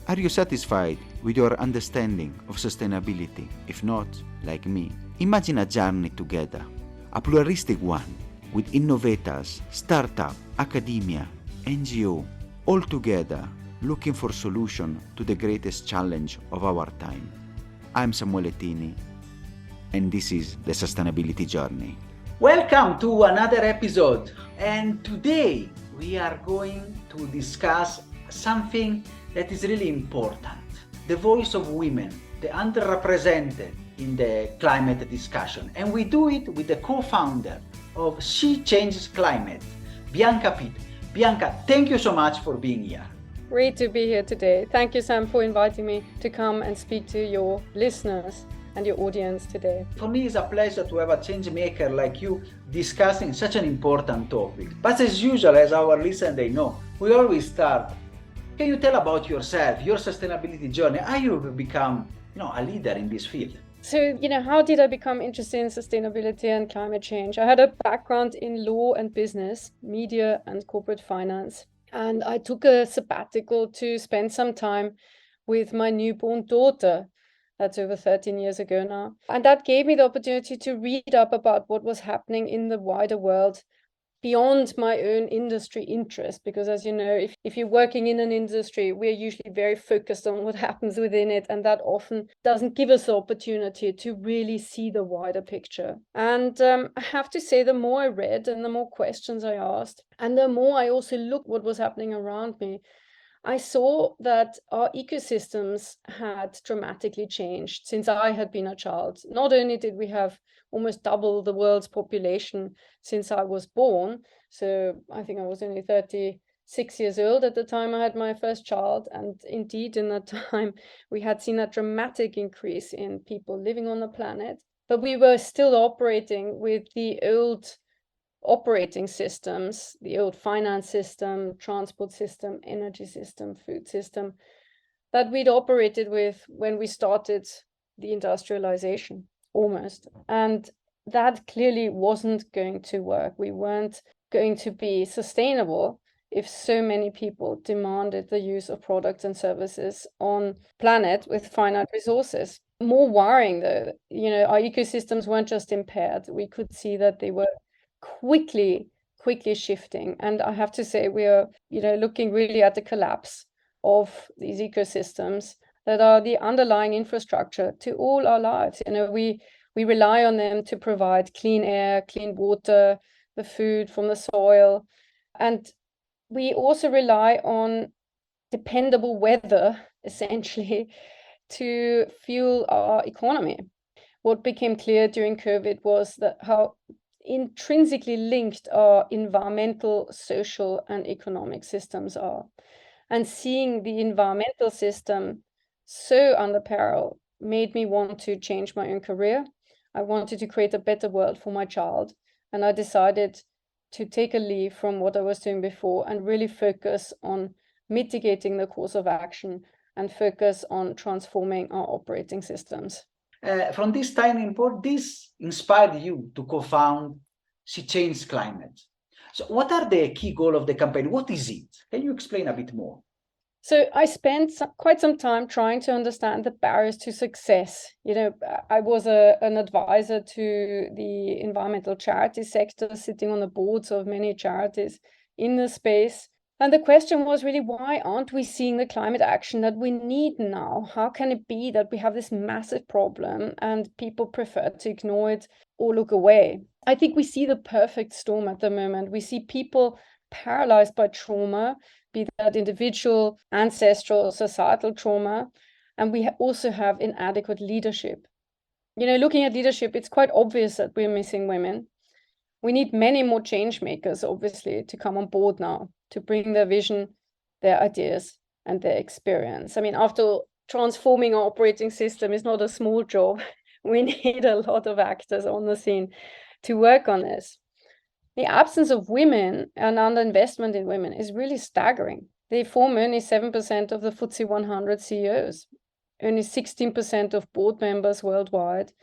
Are you satisfied with your understanding of sustainability? If not, like me, imagine a journey together, a pluralistic one, with innovators, startup, academia, NGO, all together looking for solution to the greatest challenge of our time. I'm Samuele Tini, and this is the Sustainability Journey. Welcome to another episode, and today we are going to discuss something that is really important: the voice of women, the underrepresented in the climate discussion. And we do it with the co-founder of She Changes Climate, Bianca Pitt. Bianca, thank you so much for being here. Great to be here today. Thank you, Sam, for inviting me to come and speak to your listeners and your audience today. For me, it's a pleasure to have a change maker like you discussing such an important topic. But as usual, as our listeners they know, we always start. Can you tell about yourself, your sustainability journey, how you become, a leader in this field? So, how did I become interested in sustainability and climate change? I had a background in law and business, media and corporate finance. And I took a sabbatical to spend some time with my newborn daughter. That's over 13 years ago now. And that gave me the opportunity to read up about what was happening in the wider world beyond my own industry interest. Because as you know, if you're working in an industry, we're usually very focused on what happens within it. And that often doesn't give us the opportunity to really see the wider picture. And I have to say, the more I read and the more questions I asked, and the more I also looked what was happening around me, I saw that our ecosystems had dramatically changed since I had been a child. Not only did we have almost double the world's population since I was born, so I think I was only 36 years old at the time I had my first child, and indeed in that time we had seen a dramatic increase in people living on the planet, but we were still operating with the old operating systems, the old finance system, transport system, energy system, food system, that we'd operated with when we started the industrialization, almost. And that clearly wasn't going to work. We weren't going to be sustainable if so many people demanded the use of products and services on planet with finite resources. More worrying though, our ecosystems weren't just impaired. We could see that they were quickly shifting. And I have to say, we are, looking really at the collapse of these ecosystems that are the underlying infrastructure to all our lives. We rely on them to provide clean air, clean water, the food from the soil. And we also rely on dependable weather, essentially, to fuel our economy. What became clear during COVID was that how intrinsically linked our environmental, social, and economic systems are. And seeing the environmental system so under peril made me want to change my own career. I wanted to create a better world for my child. And I decided to take a leave from what I was doing before and really focus on mitigating the course of action and focus on transforming our operating systems. From this tiny point, this inspired you to co-found She Changes Climate. So what are the key goals of the campaign? What is it? Can you explain a bit more? So I spent quite some time trying to understand the barriers to success. I was an advisor to the environmental charity sector, sitting on the boards of many charities in the space. And the question was really, why aren't we seeing the climate action that we need now? How can it be that we have this massive problem and people prefer to ignore it or look away? I think we see the perfect storm at the moment. We see people paralyzed by trauma, be that individual, ancestral, societal trauma. And we also have inadequate leadership. Looking at leadership, it's quite obvious that we're missing women. We need many more change makers, obviously, to come on board now, to bring their vision, their ideas, and their experience. I mean, after all, transforming our operating system is not a small job. We need a lot of actors on the scene to work on this. The absence of women and underinvestment in women is really staggering. They form only 7% of the FTSE 100 CEOs, only 16% of board members worldwide,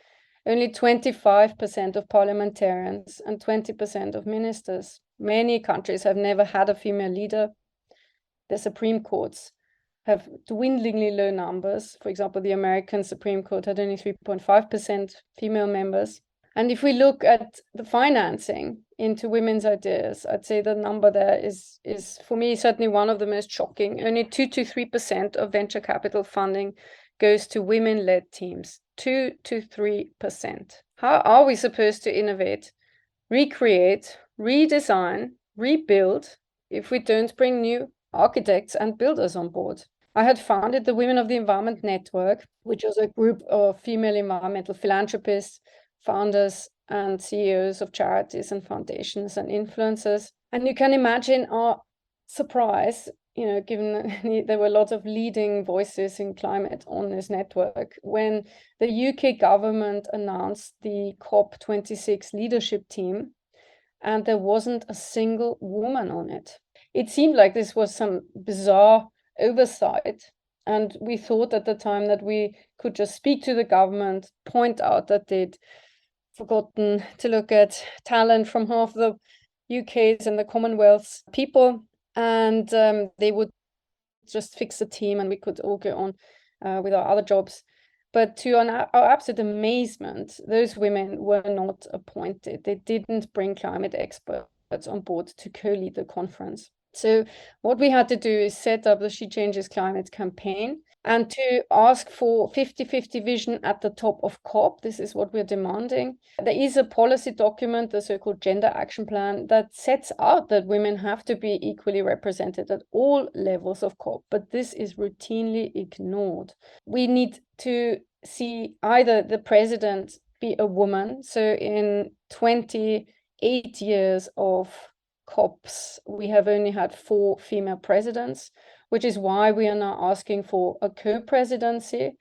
only 25% of parliamentarians, and 20% of ministers. Many countries have never had a female leader. The Supreme Courts have dwindlingly low numbers. For example, the American Supreme Court had only 3.5% female members. And if we look at the financing into women's ideas, I'd say the number there is for me certainly one of the most shocking. Only 2 to 3% of venture capital funding goes to women-led teams. 2 to 3%. How are we supposed to innovate, recreate, redesign, rebuild if we don't bring new architects and builders on board? I had founded the Women of the Environment Network, which was a group of female environmental philanthropists, founders and CEOs of charities and foundations and influencers. And you can imagine our surprise, given that there were a lot of leading voices in climate on this network, when the UK government announced the COP26 leadership team, and there wasn't a single woman on it. It seemed like this was some bizarre oversight. And we thought at the time that we could just speak to the government, point out that they'd forgotten to look at talent from half the UK's and the Commonwealth's people, and they would just fix the team and we could all go on with our other jobs. But to our absolute amazement, those women were not appointed. They didn't bring climate experts on board to co-lead the conference. So what we had to do is set up the She Changes Climate campaign and to ask for 50-50 vision at the top of COP. This is what we're demanding. There is a policy document, the so-called Gender Action Plan, that sets out that women have to be equally represented at all levels of COP, but this is routinely ignored. We need to see either the president be a woman. So in 28 years of COPs, we have only had 4 female presidents, which is why we are now asking for a co-presidency.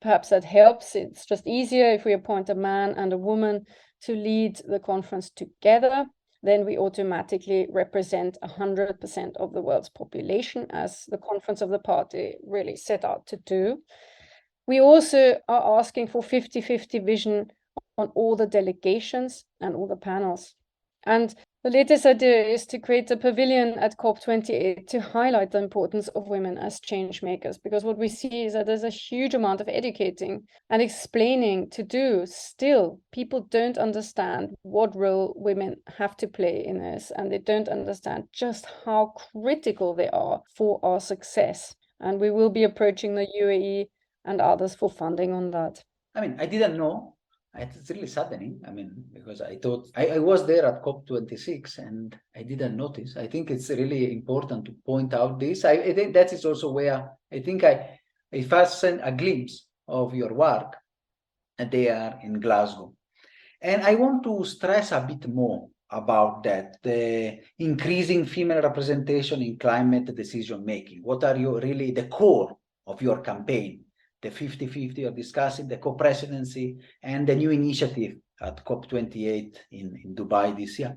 Perhaps that helps. It's just easier if we appoint a man and a woman to lead the conference together. Then we automatically represent 100% of the world's population, as the Conference of the Party really set out to do. We also are asking for 50-50 vision on all the delegations and all the panels. And the latest idea is to create a pavilion at COP28 to highlight the importance of women as change makers, because what we see is that there's a huge amount of educating and explaining to do. Still, people don't understand what role women have to play in this, and they don't understand just how critical they are for our success. And we will be approaching the UAE and others for funding on that. I didn't know. It's really saddening. Because I thought I was there at COP26 and I didn't notice. I think it's really important to point out this. I think that is also where I think I first sent a glimpse of your work there in Glasgow. And I want to stress a bit more about that, the increasing female representation in climate decision making. What are really the core of your campaign? The 50-50 you're discussing, the co-presidency, and the new initiative at COP28 in Dubai this year.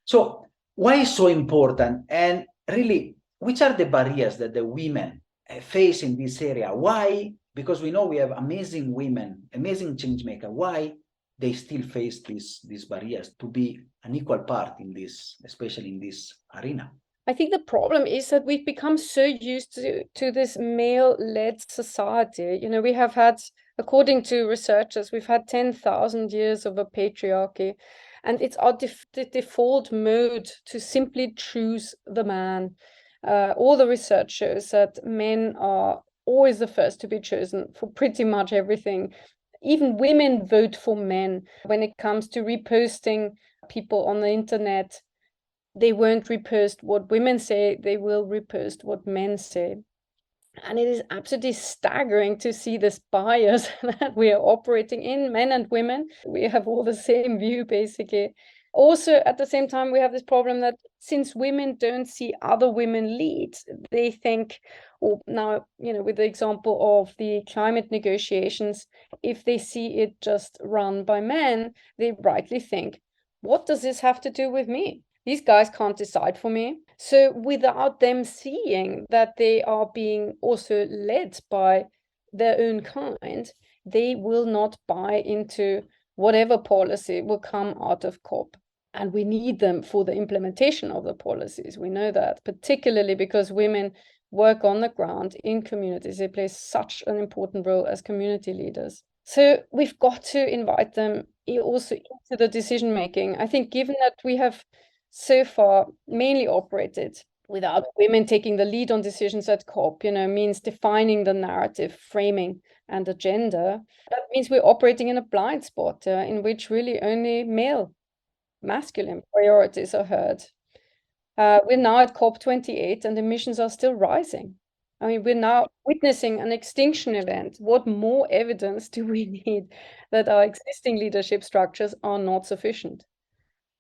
So why is so important? And really, which are the barriers that the women face in this area? Why? Because we know we have amazing women, amazing change makers. Why they still face these barriers to be an equal part in this, especially in this arena? I think the problem is that we've become so used to this male-led society. We have had, according to researchers, we've had 10,000 years of a patriarchy, and it's our default mode to simply choose the man. All the research shows that men are always the first to be chosen for pretty much everything. Even women vote for men. When it comes to reposting people on the internet, they won't repost what women say, they will repost what men say. And it is absolutely staggering to see this bias that we are operating in, men and women. We have all the same view, basically. Also, at the same time, we have this problem that since women don't see other women lead, they think, or now, with the example of the climate negotiations, if they see it just run by men, they rightly think, what does this have to do with me? These guys can't decide for me. So without them seeing that they are being also led by their own kind, they will not buy into whatever policy will come out of COP. And we need them for the implementation of the policies. We know that, particularly because women work on the ground in communities. They play such an important role as community leaders. So we've got to invite them also into the decision making. I think given that we have so far mainly operated without women taking the lead on decisions at COP, means defining the narrative, framing and agenda. That means we're operating in a blind spot in which really only masculine priorities are heard. We're now at COP28 and emissions are still rising. I mean, we're now witnessing an extinction event. What more evidence do we need that our existing leadership structures are not sufficient,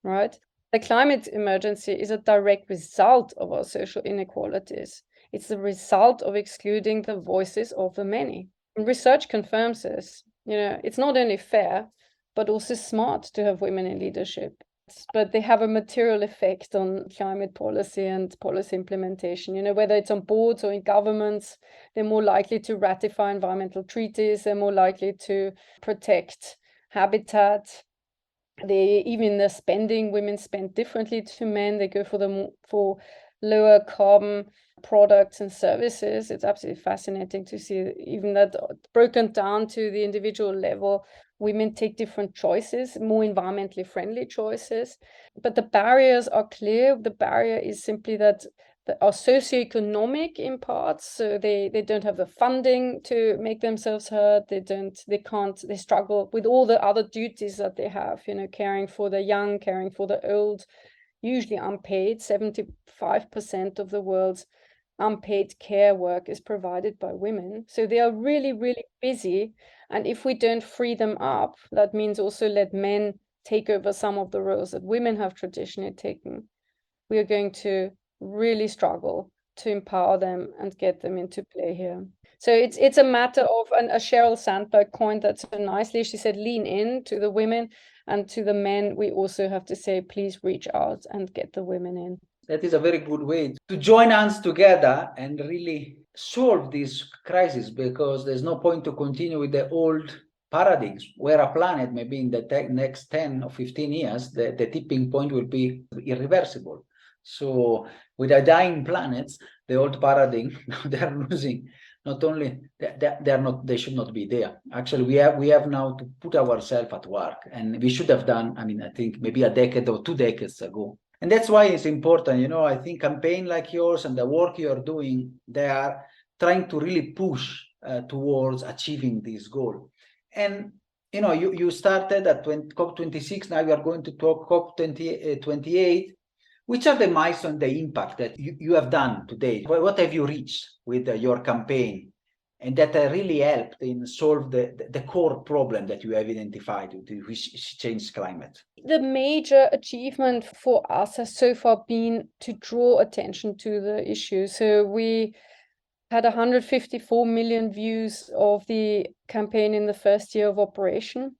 right? The climate emergency is a direct result of our social inequalities. It's the result of excluding the voices of the many. And research confirms this. It's not only fair, but also smart to have women in leadership. But they have a material effect on climate policy and policy implementation. Whether it's on boards or in governments, they're more likely to ratify environmental treaties, they're more likely to protect habitat. Their spending, women spend differently to men. They go for lower carbon products and services. It's absolutely fascinating to see even that broken down to the individual level. Women take different choices, more environmentally friendly choices, but the barriers are clear. The barrier is simply that are socioeconomic in parts, so they don't have the funding to make themselves heard. They struggle with all the other duties that they have, caring for the young, caring for the old, usually unpaid. 75% of the world's unpaid care work is provided by women. So they are really, really busy. And if we don't free them up, that means also let men take over some of the roles that women have traditionally taken. We are going to really struggle to empower them and get them into play here. So it's a matter of, and a Sheryl Sandberg coined that so nicely. She said, lean in to the women, and to the men, we also have to say, please reach out and get the women in. That is a very good way to join hands together and really solve this crisis, because there's no point to continue with the old paradigms where a planet, maybe in the next 10 or 15 years, the tipping point will be irreversible. So with a dying planets, the old paradigm, they are losing. Not only they should not be there. Actually, we have now to put ourselves at work, and we should have done, I think maybe a decade or 2 decades ago. And that's why it's important, I think campaign like yours and the work you're doing, they are trying to really push towards achieving this goal. And you started at COP26, now you are going to talk COP28. Which are the milestones, the impact that you have done today? What have you reached with your campaign, and that really helped in solve the core problem that you have identified, which change climate? The major achievement for us has so far been to draw attention to the issue. So we had 154 million views of the campaign in the first year of operation,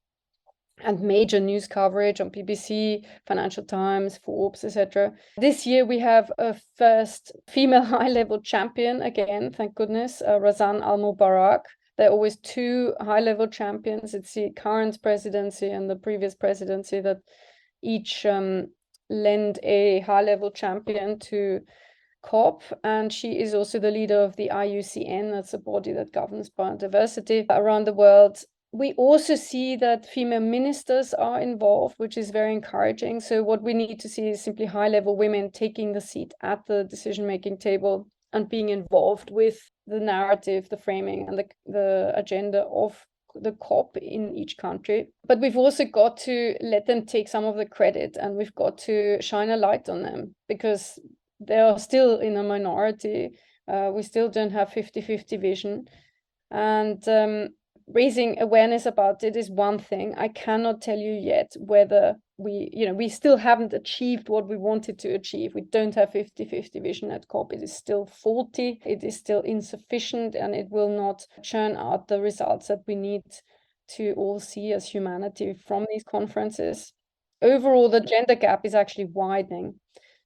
and major news coverage on BBC, Financial Times, Forbes, etc. This year we have a first female high-level champion again, thank goodness, Razan Al Mubarak. There are always 2 high-level champions. It's the current presidency and the previous presidency that each lend a high-level champion to COP, and she is also the leader of the IUCN, that's a body that governs biodiversity around the world. We also see that female ministers are involved, which is very encouraging. So what we need to see is simply high-level women taking the seat at the decision-making table and being involved with the narrative, the framing, and the agenda of the COP in each country. But we've also got to let them take some of the credit, and we've got to shine a light on them, because they are still in a minority. We still don't have 50-50 vision. And raising awareness about it is one thing. I cannot tell you yet whether we still haven't achieved what we wanted to achieve. We don't have 50-50 vision at COP. It is still faulty, it is still insufficient, and it will not churn out the results that we need to all see as humanity from these conferences. Overall, the gender gap is actually widening.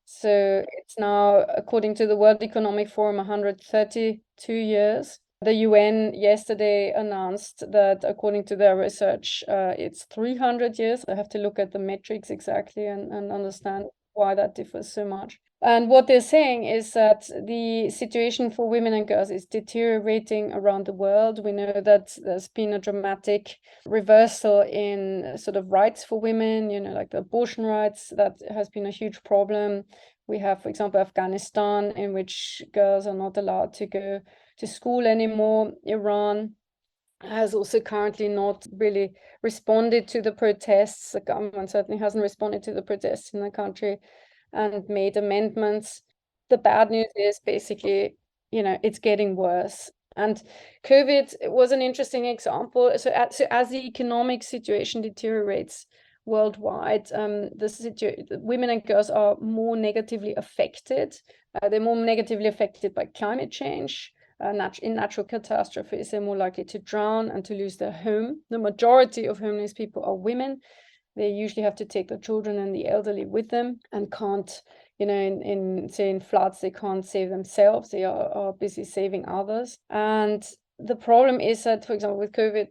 So it's now, according to the World Economic Forum, 132 years. The UN yesterday announced that, according to their research, it's 300 years. I have to look at the metrics exactly and understand why that differs so much. And what they're saying is that the situation for women and girls is deteriorating around the world. We know that there's been a dramatic reversal in sort of rights for women, like the abortion rights. That has been a huge problem. We have, for example, Afghanistan, in which girls are not allowed to go to school anymore. Iran has also currently not really responded to the protests. The government certainly hasn't responded to the protests in the country and made amendments. The bad news is basically, it's getting worse. And COVID was an interesting example. So as the economic situation deteriorates worldwide, women and girls are more negatively affected. They're more negatively affected by climate change. In natural catastrophes, they're more likely to drown and to lose their home. The majority of homeless people are women. They usually have to take their children and the elderly with them and can't, in floods, they can't save themselves. They are busy saving others. And the problem is that, for example, with COVID,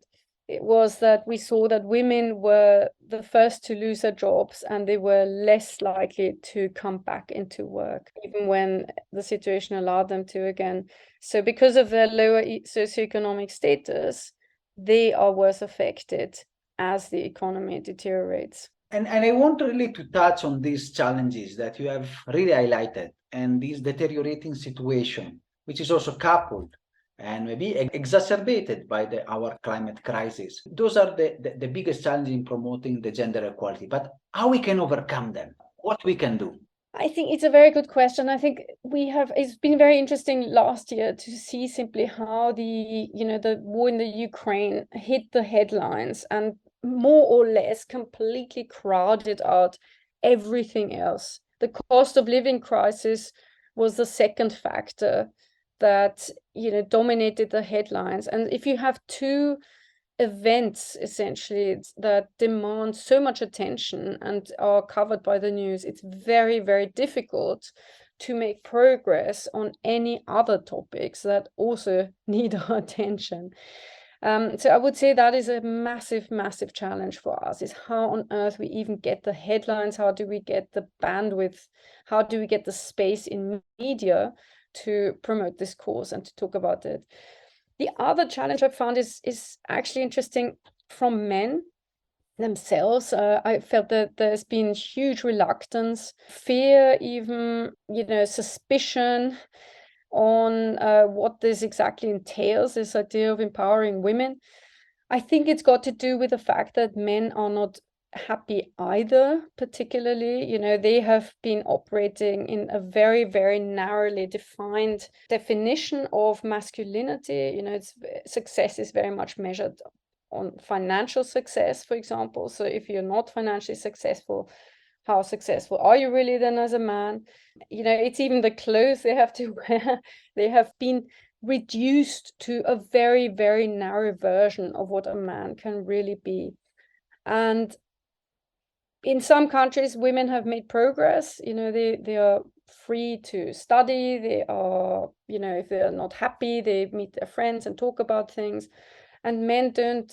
it was that we saw that women were the first to lose their jobs and they were less likely to come back into work, even when the situation allowed them to again. So because of their lower socioeconomic status, they are worse affected as the economy deteriorates. And I want really to touch on these challenges that you have really highlighted and this deteriorating situation, which is also coupled and maybe exacerbated by our climate crisis. Those are the biggest challenges in promoting the gender equality. But how we can overcome them? What we can do? I think it's a very good question. I think it's been very interesting last year to see simply how the war in the Ukraine hit the headlines and more or less completely crowded out everything else. The cost of living crisis was the second factor that dominated the headlines. And if you have two events essentially that demand so much attention and are covered by the news, it's very, very difficult to make progress on any other topics that also need our attention. So I would say that is a massive, massive challenge for us, is how on earth we even get the headlines, how do we get the bandwidth, how do we get the space in media to promote this cause and to talk about it. The other challenge I found is actually interesting from men themselves. I felt that there's been huge reluctance, fear, even, suspicion on what this exactly entails, this idea of empowering women. I think it's got to do with the fact that men are not happy either, particularly. They have been operating in a very, very narrowly defined definition of masculinity. Success is very much measured on financial success, for example. So if you're not financially successful, how successful are you really then as a man? It's even the clothes they have to wear. They have been reduced to a very, very narrow version of what a man can really be. And in some countries, women have made progress. They are free to study. They are, if they're not happy, they meet their friends and talk about things. And men don't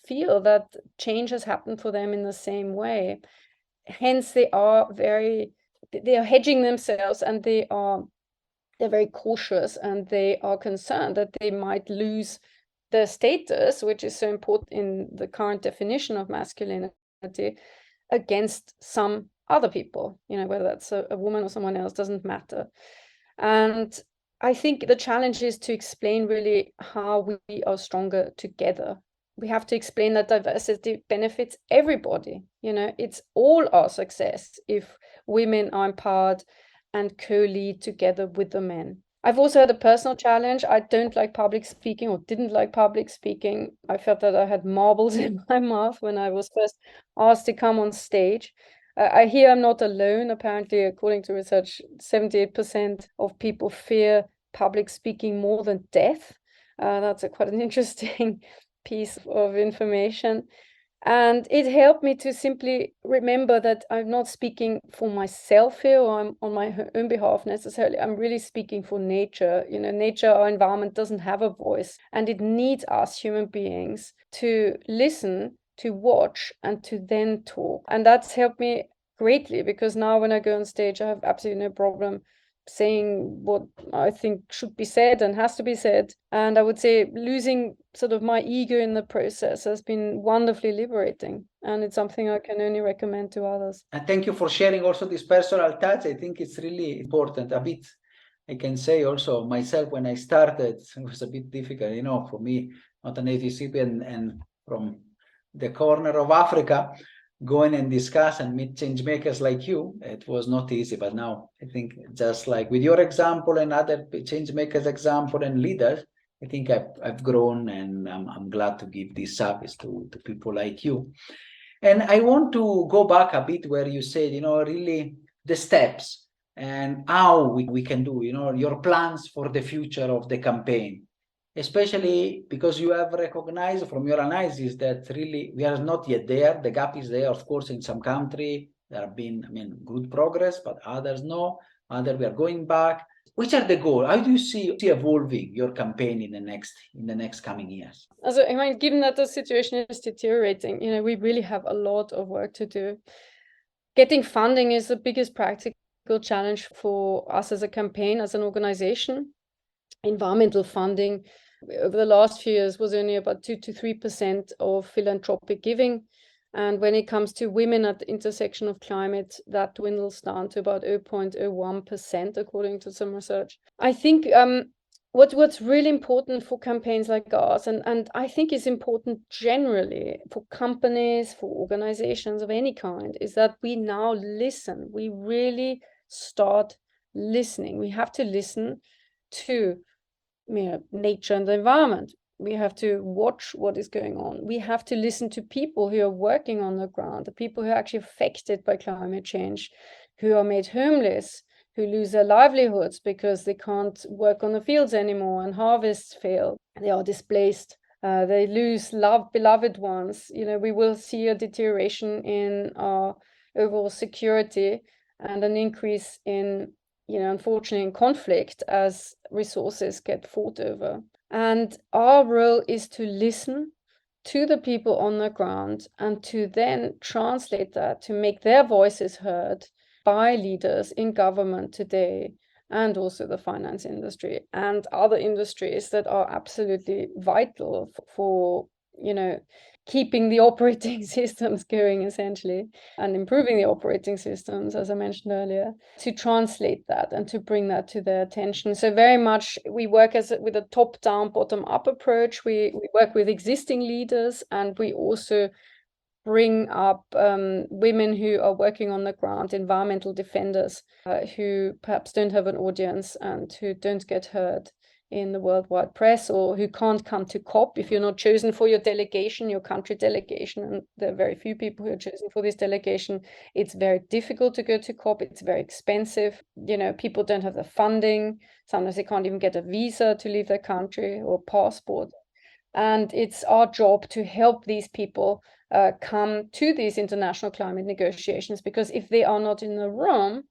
feel that change has happened for them in the same way. Hence, they are hedging themselves, and they're very cautious, and they are concerned that they might lose their status, which is so important in the current definition of masculinity, against some other people, whether that's a woman or someone else, doesn't matter. And I think the challenge is to explain really how we are stronger together. We have to explain that diversity benefits everybody. It's all our success if women are empowered and co-lead together with the men. I've also had a personal challenge. I don't like public speaking, or didn't like public speaking. I felt that I had marbles in my mouth when I was first asked to come on stage. I hear I'm not alone. Apparently, according to research, 78% of people fear public speaking more than death. That's quite an interesting piece of information. And it helped me to simply remember that I'm not speaking for myself here, or I'm on my own behalf necessarily. I'm really speaking for nature. Nature, our environment, doesn't have a voice, and it needs us human beings to listen, to watch, and to then talk. And that's helped me greatly, because now when I go on stage, I have absolutely no problem saying what I think should be said and has to be said. And I would say losing sort of my ego in the process has been wonderfully liberating. And it's something I can only recommend to others. And thank you for sharing also this personal touch. I think it's really important. A bit, I can say also myself, when I started, it was a bit difficult, you know, for me, not a native Cypriot and from the corner of Africa, going and discuss and meet change makers like you. It was not easy, but now I think just like with your example and other change makers example and leaders, I think I've grown, and I'm glad to give this service to people like you. And I want to go back a bit where you said, you know, really the steps and how we can do, you know, your plans for the future of the campaign, especially because you have recognized from your analysis that really we are not yet there. The gap is there. Of course, in some country, there have been, good progress, but others no. Others we are going back. Which are the goals? How do you see evolving your campaign in the next coming years? Also, I mean, given that the situation is deteriorating, you know, we really have a lot of work to do. Getting funding is the biggest practical challenge for us as a campaign, as an organization. Environmental funding over the last few years was only about 2 to 3% of philanthropic giving. And when it comes to women at the intersection of climate, that dwindles down to about 0.01%, according to some research. I think what's really important for campaigns like ours, and I think is important generally for companies, for organizations of any kind, is that we now listen. We really start listening. We have to listen to nature and the environment. We have to watch what is going on. We have to listen to people who are working on the ground, the people who are actually affected by climate change, who are made homeless, who lose their livelihoods because they can't work on the fields anymore and harvests fail. They are displaced. They lose beloved ones. You know, we will see a deterioration in our overall security and an increase in, unfortunately, in conflict as resources get fought over. And our role is to listen to the people on the ground and to then translate that, to make their voices heard by leaders in government today, and also the finance industry and other industries that are absolutely vital for keeping the operating systems going, essentially, and improving the operating systems, as I mentioned earlier, to translate that and to bring that to their attention. So very much we work with a top-down, bottom-up approach. We work with existing leaders, and we also bring up women who are working on the ground, environmental defenders, who perhaps don't have an audience and who don't get heard in the worldwide press, or who can't come to COP if you're not chosen for your delegation, your country delegation, and there are very few people who are chosen for this delegation. It's very difficult to go to COP. It's very expensive. People don't have the funding. Sometimes they can't even get a visa to leave their country or passport. And it's our job to help these people come to these international climate negotiations, because if they are not in the room,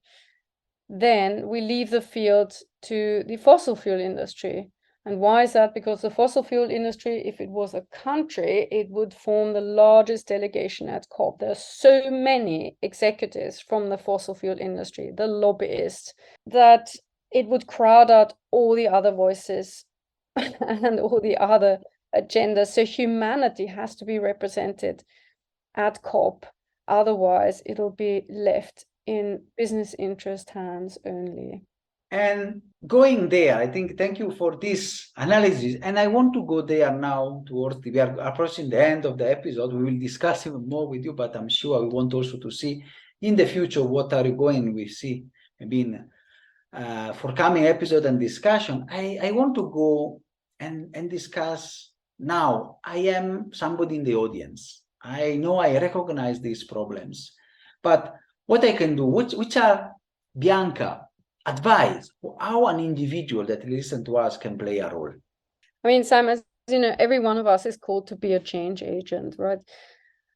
then we leave the field to the fossil fuel industry. And why is that? Because the fossil fuel industry, if it was a country, it would form the largest delegation at COP. There are so many executives from the fossil fuel industry, the lobbyists, that it would crowd out all the other voices and all the other agendas. So humanity has to be represented at COP. Otherwise, it'll be left in business interest hands only. And going there, I think, thank you for this analysis. And I want to go there now we are approaching the end of the episode. We will discuss even more with you, but I'm sure we want also to see in the future what are you going we see maybe in for coming episode and discussion. I want to go and discuss now. I am somebody in the audience. I know I recognize these problems, but what I can do, which are, Bianca, advice how an individual that listens to us can play a role? I mean, Sam, as you know, every one of us is called to be a change agent, right?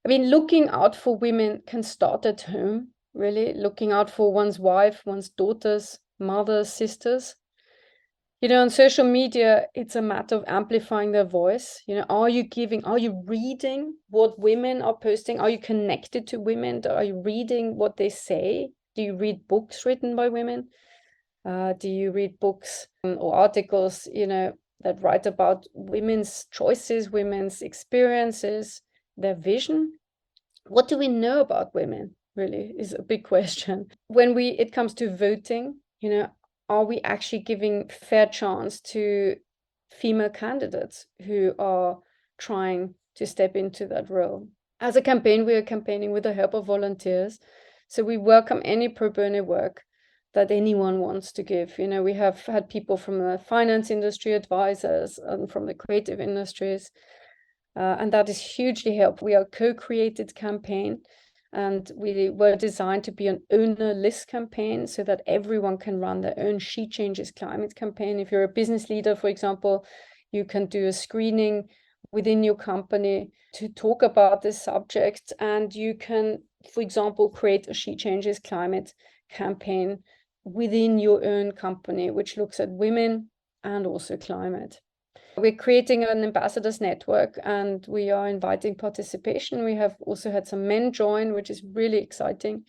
I mean, looking out for women can start at home, really, looking out for one's wife, one's daughters, mothers, sisters. On social media, it's a matter of amplifying their voice. Are you reading what women are posting? Are you connected to women? Are you reading what they say? Do you read books written by women? Do you read books or articles, that write about women's choices, women's experiences, their vision? What do we know about women, really, is a big question. When it comes to voting, are we actually giving fair chance to female candidates who are trying to step into that role? As a campaign, we are campaigning with the help of volunteers. So we welcome any pro bono work that anyone wants to give. We have had people from the finance industry, advisors, and from the creative industries. And that is hugely helpful. We are a co-created campaign, and we were designed to be an owner-less campaign so that everyone can run their own She Changes Climate campaign. If you're a business leader, for example, you can do a screening within your company to talk about this subject, and you can, for example, create a She Changes Climate campaign within your own company, which looks at women and also climate. We're creating an ambassadors network, and we are inviting participation. We have also had some men join, which is really exciting,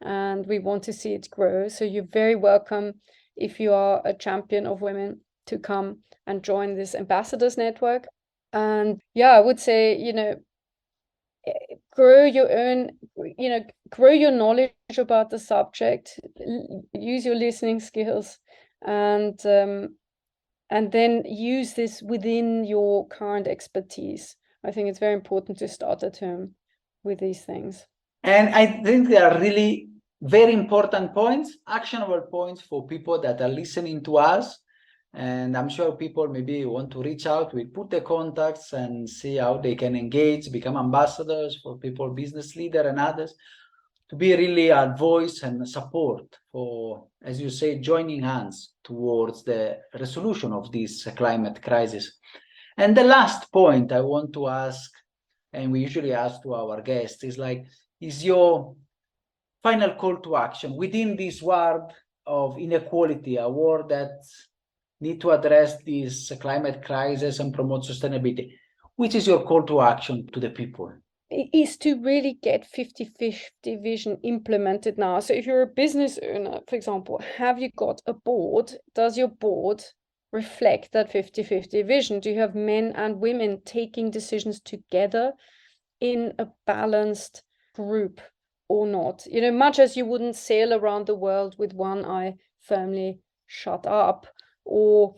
and we want to see it grow. So you're very welcome, if you are a champion of women, to come and join this ambassadors network. And I would say, grow your own, grow your knowledge about the subject, use your listening skills, and then use this within your current expertise. I think it's very important to start at home with these things. And I think they are really very important points, actionable points for people that are listening to us. And I'm sure people maybe want to reach out. We put the contacts and see how they can engage, become ambassadors for people, business leader and others, to be really a voice and support for, as you say, joining hands towards the resolution of this climate crisis. And the last point I want to ask, and we usually ask to our guests, is your final call to action within this world of inequality, a world that need to address this climate crisis and promote sustainability. Which is your call to action to the people? It is to really get 50/50 vision implemented now. So if you're a business owner, for example, have you got a board? Does your board reflect that 50/50 vision? Do you have men and women taking decisions together in a balanced group or not? Much as you wouldn't sail around the world with one eye firmly shut up, or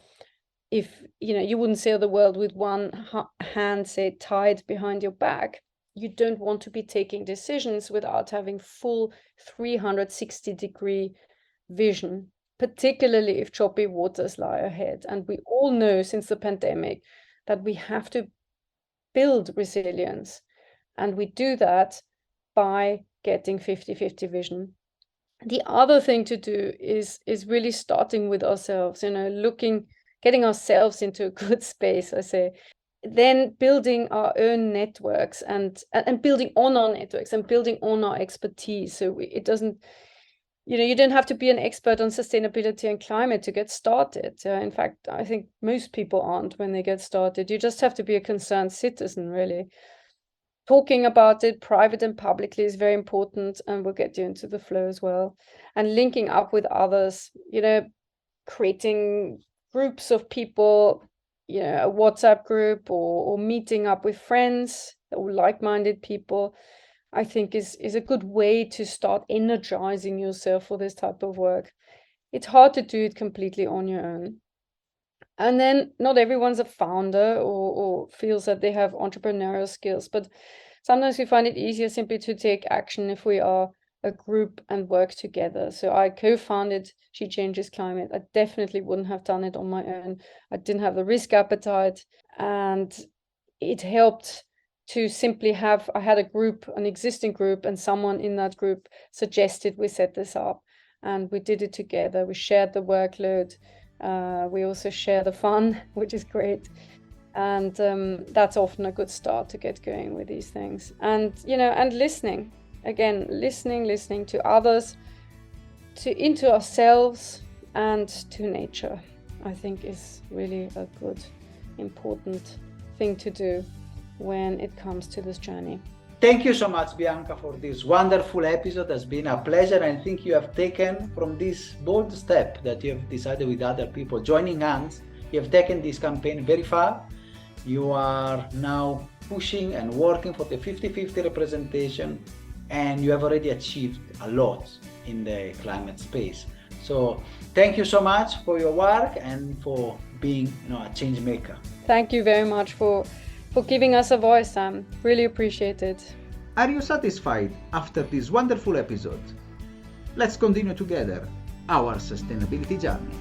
if you wouldn't sail the world with one hand, say, tied behind your back. You don't want to be taking decisions without having full 360-degree vision, particularly if choppy waters lie ahead. And we all know since the pandemic that we have to build resilience, and we do that by getting 50/50 vision. The other thing to do is really starting with ourselves, getting ourselves into a good space, I say, then building our own networks and building on our networks and building on our expertise. So it doesn't, you don't have to be an expert on sustainability and climate to get started. In fact, I think most people aren't when they get started. You just have to be a concerned citizen, really. Talking about it private and publicly is very important, and we'll get you into the flow as well. And linking up with others, creating groups of people, a WhatsApp group, or meeting up with friends or like-minded people, I think is a good way to start energizing yourself for this type of work. It's hard to do it completely on your own. And then not everyone's a founder or feels that they have entrepreneurial skills, but sometimes we find it easier simply to take action if we are a group and work together. So I co-founded She Changes Climate. I definitely wouldn't have done it on my own. I didn't have the risk appetite, and it helped to simply I had a group, an existing group, and someone in that group suggested we set this up, and we did it together. We shared the workload. We also share the fun, which is great. And that's often a good start to get going with these things. And, and listening. Again, listening to others, into ourselves and to nature. I think is really a good, important thing to do when it comes to this journey. Thank you so much, Bianca, for this wonderful episode. It's been a pleasure. I think you have taken from this bold step that you have decided with other people, joining hands, you have taken this campaign very far. You are now pushing and working for the 50-50 representation, and you have already achieved a lot in the climate space. So thank you so much for your work and for being a change maker. Thank you very much for giving us a voice, Sam. Really appreciate it. Are you satisfied after this wonderful episode? Let's continue together our sustainability journey.